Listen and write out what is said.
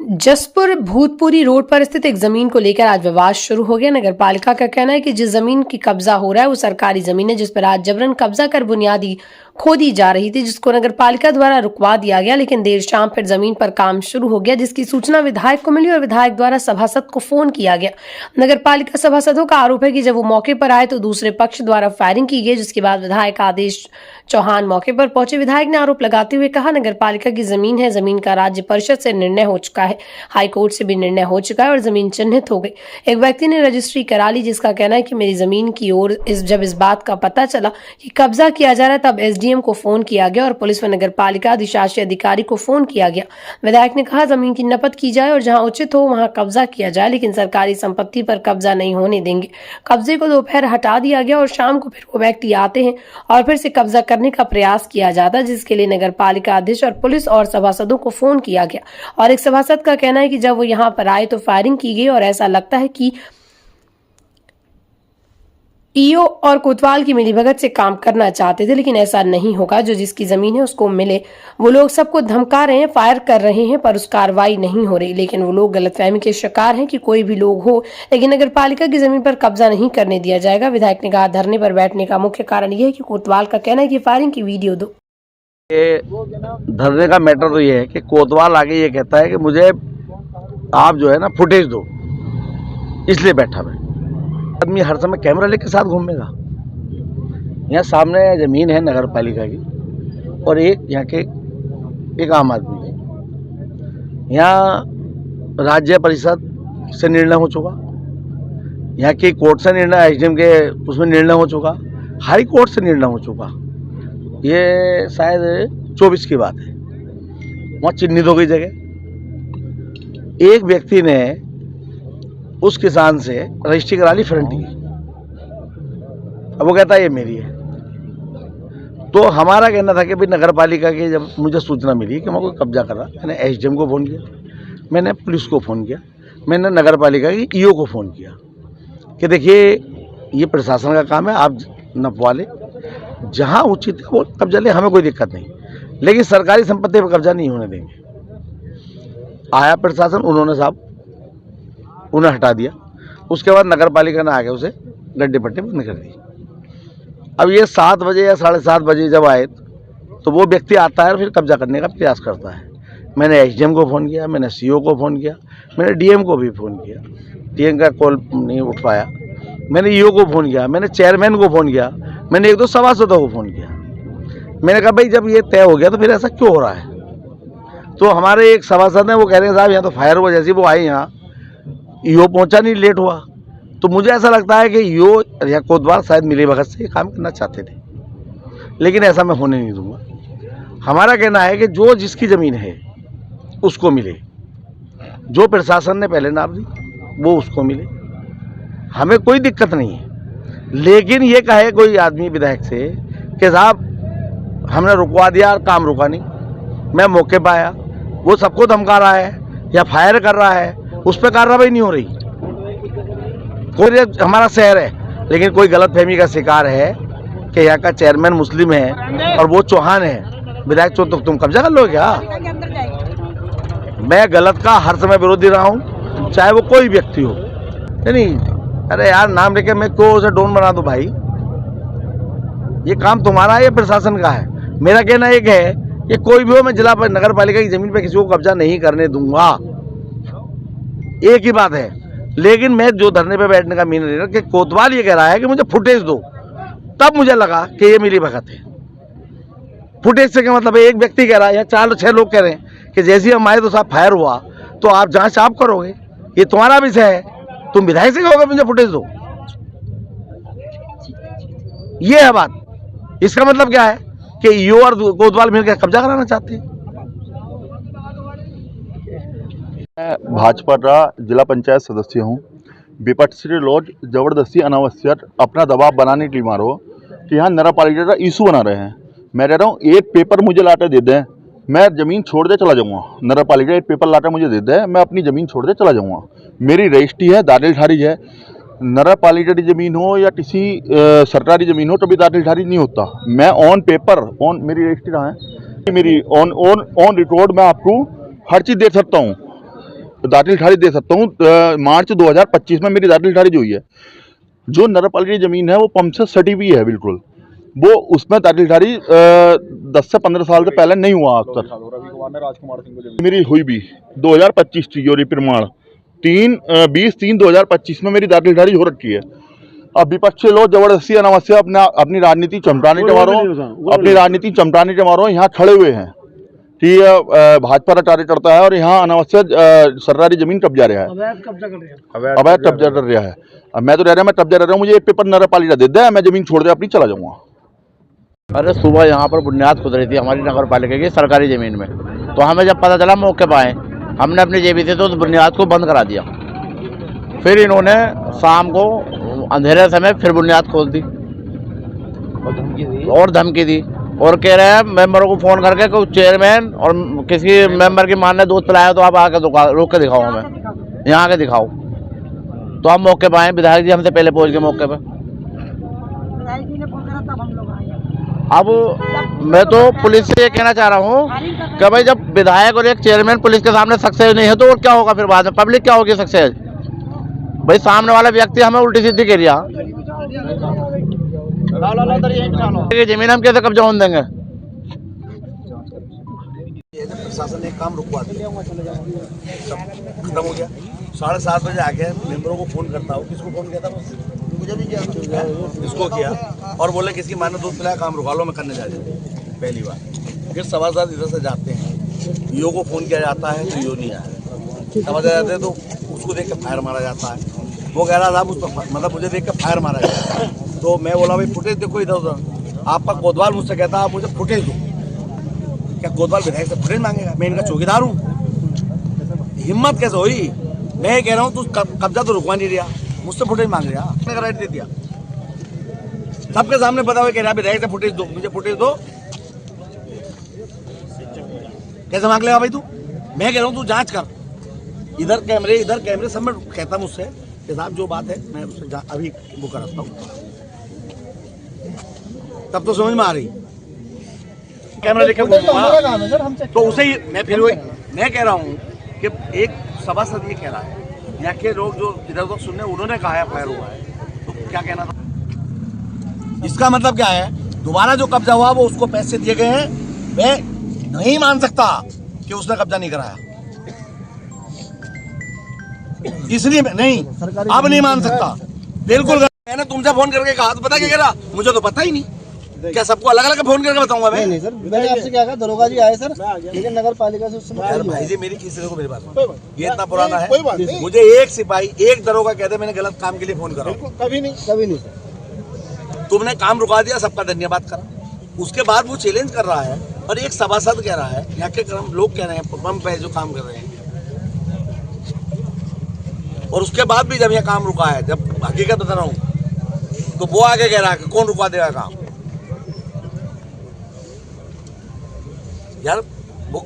Jaspur Bhutpuri road पर स्थित एक जमीन को लेकर आज विवाद शुरू हो गया। नगर पालिका का कहना है कि जिस जमीन की कब्जा हो रहा है वो सरकारी जमीन है, जिस पर आज जबरन कब्जा कर बुनियादी खोदी जा रही थी, जिसको नगर पालिका द्वारा रुकवा दिया गया। लेकिन देर शाम फिर जमीन पर काम शुरू हो गया, जिसकी सूचना विधायक को मिली और विधायक द्वारा सभासद को फोन किया गया। नगर पालिका सभासदों का आरोप है कि जब वो मौके पर आए तो दूसरे पक्ष द्वारा फायरिंग की गई, जिसके बाद विधायक आदेश चौहान मौके पर पहुंचे। विधायक ने आरोप लगाते हुए कहा, नगर पालिका की जमीन है, जमीन का राज्य परिषद से निर्णय हो चुका है, हाई कोर्ट से भी निर्णय हो चुका है और जमीन चिन्हित हो गई। एक व्यक्ति ने रजिस्ट्री करा ली, जिसका कहना है कि मेरी जमीन की ओर जब इस बात का पता चला कि कब्जा किया जा रहा है तब एसडीएम को फोन किया गया और पुलिस व नगर पालिका अधिशासी अधिकारी को फोन किया गया। विधायक ने कहा, जमीन की नपत की जाए और जहां उचित हो वहां कब्जा किया जाए, लेकिन सरकारी संपत्ति पर कब्जा नहीं होने देंगे। कब्जे को दोपहर हटा दिया गया और शाम को फिर वो व्यक्ति आते हैं और फिर से कब्जा करने का प्रयास किया जाता है, जिसके लिए नगर पालिका अध्यक्ष और पुलिस और सभासदों को फोन किया गया। और एक सभासद का कहना है कि जब वो यहाँ पर आए तो फायरिंग की गई और ऐसा लगता है कि ईओ और कोतवाल की मिलीभगत से काम करना चाहते थे, लेकिन ऐसा नहीं होगा। जो जिसकी जमीन है उसको मिले। वो लोग सबको धमका रहे हैं, फायर कर रहे हैं, पर उस कार्रवाई नहीं हो रही। लेकिन वो लोग गलतफहमी के शिकार हैं कि कोई भी लोग हो, लेकिन नगर पालिका की जमीन पर कब्जा नहीं करने दिया जाएगा। विधायक ने कहा, धरने पर बैठने का मुख्य कारण यह है कि कोतवाल का कहना है कि फायरिंग की वीडियो दो। ये धरने का मैटर तो ये है कि कोतवाल आगे ये कहता है कि मुझे आप जो है ना फुटेज दो, इसलिए बैठा मैं। आदमी हर समय कैमरा लेके साथ घूमेगा। यहाँ सामने ज़मीन है नगर पालिका की और एक यहाँ के एक आम आदमी की। यहाँ राज्य परिषद से निर्णय हो चुका, यहाँ की कोर्ट से निर्णय, एसडीएम के उसमें निर्णय हो चुका, हाई कोर्ट से निर्णय हो चुका। ये शायद 24 की बात है। वहाँ चिन्हित हो गई जगह। एक व्यक्ति ने उस किसान से रजिस्ट्री करा ली फ्रंट की। अब वो कहता है ये मेरी है। तो हमारा कहना था कि भाई नगर पालिका की जब मुझे सूचना मिली कि मैं कोई कब्जा कर रहा, मैंने एसडीएम को फ़ोन किया, मैंने पुलिस को फ़ोन किया, मैंने नगर पालिका की ईओ को फ़ोन किया कि देखिए ये प्रशासन का काम है, आप नपवा ले, जहाँ उचित है वो कब्जा ले, हमें कोई दिक्कत नहीं, लेकिन सरकारी संपत्ति पर कब्जा नहीं होने देंगे। आया प्रशासन, उन्होंने साहब उन्हें हटा दिया। उसके बाद नगर पालिका ने आके उसे गड्ढे पट्टे बंद कर दी। अब ये 7 बजे या 7:30 बजे जब आए तो वो व्यक्ति आता है और फिर कब्जा करने का प्रयास करता है। मैंने एसडीएम को फ़ोन किया, मैंने सीओ को फ़ोन किया, मैंने डीएम को भी फ़ोन किया, डीएम का कॉल नहीं उठ पाया। मैंने ईओ को फ़ोन किया, मैंने चेयरमैन को फ़ोन किया, मैंने 1-2 सभासदों को फ़ोन किया। मैंने कहा भाई जब ये तय हो गया तो फिर ऐसा क्यों हो रहा है। तो हमारे एक सभासद हैं, वो कह रहे हैं साहब यहाँ तो फायर हुआ, जैसे वो आए यहाँ ईओ पहुंचा नहीं, लेट हुआ। तो मुझे ऐसा लगता है कि ईओ या कोतवाल शायद मिलीभगत से ये काम करना चाहते थे, लेकिन ऐसा मैं होने नहीं दूंगा। हमारा कहना है कि जो जिसकी ज़मीन है उसको मिले, जो प्रशासन ने पहले नाप दी वो उसको मिले, हमें कोई दिक्कत नहीं है। लेकिन ये कहे कोई आदमी विधायक से कि साहब हमने रुकवा दिया और काम रुका नहीं, मैं मौके पर आया, वो सबको धमका रहा है या फायर कर रहा है, उस पर कार्रवाई नहीं हो रही। कोई हमारा शहर है, लेकिन कोई गलतफहमी का शिकार है कि यहाँ का चेयरमैन मुस्लिम है और वो चौहान है, विधायक तो तुम कब्जा कर लो क्या। मैं गलत का हर समय विरोधी रहा हूँ, चाहे वो कोई व्यक्ति हो। नहीं, अरे यार नाम लेके मैं क्यों उसे डोन बना दूँ भाई। ये काम तुम्हारा है या प्रशासन का है। मेरा कहना एक है कि कोई भी हो, मैं जिला नगर पालिका की जमीन पर किसी को कब्जा नहीं करने दूंगा, एक ही बात है। लेकिन मैं जो धरने पे बैठने का मीन है कि कोतवाल ये कह रहा है कि मुझे फुटेज दो, तब मुझे लगा कि ये मिलीभगत है। फुटेज से क्या मतलब है, एक व्यक्ति कह रहा है या 4-6 लोग कह रहे हैं कि जैसे ही हम आए तो साहब फायर हुआ, तो आप जांच आप करोगे, ये तुम्हारा विषय है, तुम विधायक से कहोगे मुझे फुटेज दो। ये है बात। इसका मतलब क्या है कि ईओ और कोतवाल मिलकर कब्जा कराना चाहते हैं। मैं भाजपा का जिला पंचायत सदस्य हूँ। विपक्ष के लोग जबरदस्ती अनावश्यक अपना दबाव बनाने के लिए मारो कि यहाँ नगर पालिका का इशू बना रहे हैं। मैं कह रहा हूँ एक पेपर मुझे लाकर दे दें, मैं ज़मीन छोड़ दे चला जाऊँगा। नगर पालिका एक पेपर लाकर मुझे दे दें, मैं अपनी ज़मीन छोड़ दे चला जाऊँगा। मेरी रजिस्ट्री है, दाखिलधारी है। नगर पालिका की ज़मीन हो या किसी सरकारी ज़मीन हो, कभी दाखिलधारी नहीं होता। मैं ऑन पेपर, ऑन मेरी रजिस्ट्री कहाँ है, मेरी ऑन रिकॉर्ड मैं आपको हर चीज़ दे सकता हूँ। दाखिल खारिज दे सकता हूँ। मार्च 2025 में मेरी दाखिल खारिज हुई है। जो नगरपालिका जमीन है वो पंप से सटी हुई है बिल्कुल, वो उसमें दाखिल खारिज 10 से 15 साल से पहले नहीं हुआ आज तक। मेरी हुई भी 2025 थी, योरी प्रमाण 20/3/2025 में मेरी दाखिल खारिज हो रखी है। अब विपक्षी लोग जबरदस्ती अनावश्यक अपनी राजनीति चमटाने के मारो यहाँ खड़े हुए हैं कि भाजपा का कार्यकर्ता है और यहाँ अनावश्यक सरकारी जमीन कब्जा रहा है, अवैध कब्जा कर रहा है। अब मैं तो रह रहा मैं कब्जा रह रहा हूँ, मुझे एक पेपर नगरपालिका दे दे, मैं जमीन छोड़ दे अपनी चला जाऊंगा। अरे सुबह यहाँ पर बुनियाद खुद रही थी हमारी नगर पालिका की सरकारी ज़मीन में, तो हमें जब पता चला मौके पर आए, हमने अपनी जेबी से तो बुनियाद को बंद करा दिया। फिर इन्होंने शाम को अंधेरे समय फिर बुनियाद खोल दी और धमकी दी और कह रहे हैं मेंबरों को फ़ोन करके कोई चेयरमैन और किसी मेंबर की मान ने दूध पिलाया तो आप आके रोक के दिखाओ, हमें यहाँ आके दिखाओ। तो हम मौके पर आए, विधायक जी हमसे पहले पहुँच गए मौके पर। अब मैं तो पुलिस से ये कहना चाह रहा हूँ कि भाई जब विधायक और एक चेयरमैन पुलिस के सामने सक्सेस नहीं है तो और क्या होगा फिर बाद में, पब्लिक क्या होगी सक्सेस? भाई सामने वाला व्यक्ति हमें उल्टी सीधी कह रहा, जमीन हम कैसे कब्जा होने देंगे? प्रशासन ने काम रुकवा दिया, सब खत्म हो गया। 7:30 बजे आके मेंबरों को फोन करता हूँ, किसको फोन किया था? मुझे भी किया, इसको किया और बोले किसकी माने दूध पिलाया, काम रुका लो, मैं करने जा रही हूँ। पहली बार फिर सभासद इधर से जाते हैं, ईओ को फोन किया जाता है तो ईओ नहीं आया, सभासद जाते हैं तो उसको देख के फायर मारा जाता है। वो कह रहा था उस पर मतलब मुझे देख के फायर मारा जाता है। तो मैं बोला भाई फुटेज देखो इधर उधर। आपका कोतवाल मुझसे कहता आप मुझे फुटेज दो। क्या कोतवाल विधायक से फुटेज मांगेगा? मैं इनका चौकीदार हूँ, हिम्मत कैसे हुई? मैं कह रहा हूँ तू कब्जा तो रुकवा नहीं रहा, मुझसे फुटेज मांग रहा, मैंने राइट दे दिया सबके सामने। पता हुआ कह रहा विधायक से फुटेज दो, मुझे फुटेज दो। कैसे मांग लेगा भाई तू? मैं कह रहा हूँ तू जांच कर, इधर कैमरे सब में कहता मुझसे कि साहब जो बात है मैं उससे अभी वो कराता हूँ, तब तो समझ में आ रही। कैमरा लेके तो उसे ही मैं फिर वही मैं कह रहा हूँ कि एक सभासद ये कह रहा है, यहाँ के लोग जो इधर उधर सुनने उन्होंने कहा है फायर हुआ है, तो क्या कहना था? इसका मतलब क्या है? दोबारा जो कब्जा हुआ वो उसको पैसे दिए गए हैं। मैं नहीं मान सकता कि उसने कब्जा नहीं कराया, इसलिए मैं नहीं अब नहीं मान सकता बिल्कुल। मैंने तुमसे फोन करके कहा तो पता क्या कह रहा? मुझे तो पता ही नहीं। क्या सबको अलग अलग फोन करके बताऊंगा मैं? नहीं सर, मैंने आपसे क्या कहा, दरोगा जी आए सर, लेकिन नगर पालिका से उस समय भाई जी मेरी किसी को मेरी बात ये इतना पुराना है, मुझे एक सिपाही एक दरोगा कहते मैंने गलत काम के लिए फोन करा, कभी नहीं सर। तुमने काम रुका दिया, सबका धन्यवाद करा। उसके बाद वो चैलेंज कर रहा है और एक सभासद कह रहा है, यहाँ के लोग कह रहे हैं पंप है जो काम कर रहे हैं, और उसके बाद भी जब यह काम रुका है, जब हकीकत बता रहा हूँ, तो वो आगे कह रहा है कि कौन रुका देगा काम? यार वो